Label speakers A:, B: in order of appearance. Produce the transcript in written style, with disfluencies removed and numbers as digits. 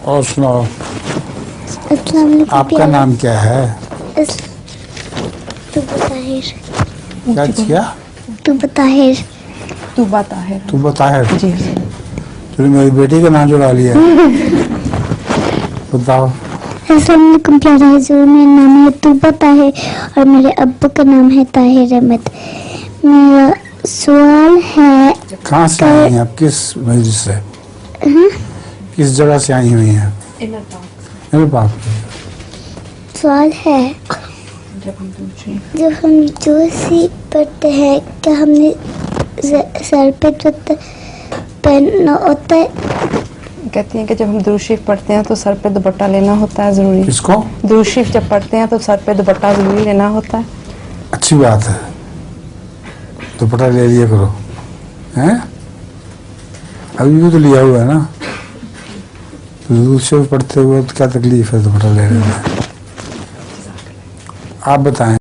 A: और सुनाओ,
B: अस्सलाम वालेकुम।
A: आपका नाम क्या है?
B: तुबा ताहिर।
A: क्या किया?
B: तुबा ताहिर।
C: तूबा ताहिर।
A: तू बताहिर।
C: जी।
A: तूने मेरी बेटी का नाम जुड़ा लिया। बताओ।
B: अस्सलाम वालेकुम प्यारे हुजूर, मेरा नाम है तुबा ताहिर और मेरे अब्बू का नाम है ताहिर अहमद। मेरा सवाल है,
A: कहाँ से आई हैं आप? किस मस्जिद से? किस जगह से आई हुई हैं? Inner park.
B: सवाल है, जब हम दूसरी पढ़ते हैं क्या हमने सर पे दुपट्टा पहनना होता है?
C: कहती हैं कि जब हम दुरूद शरीफ पढ़ते हैं तो सर पे दुपट्टा लेना होता है ज़रूरी।
A: किसको?
C: दुरूद शरीफ जब पढ़ते हैं तो सर पे दुपट्टा ज़रूरी लेना होता है।
A: अच्छी बात है, दुपट्टा ले लिया करो। हैं? अभी भी तो लिया हुआ है ना, दुरूद शरीफ पढ़ते हुए तो क्या तकलीफ है दुपट्टा लेने में? आप बताएं।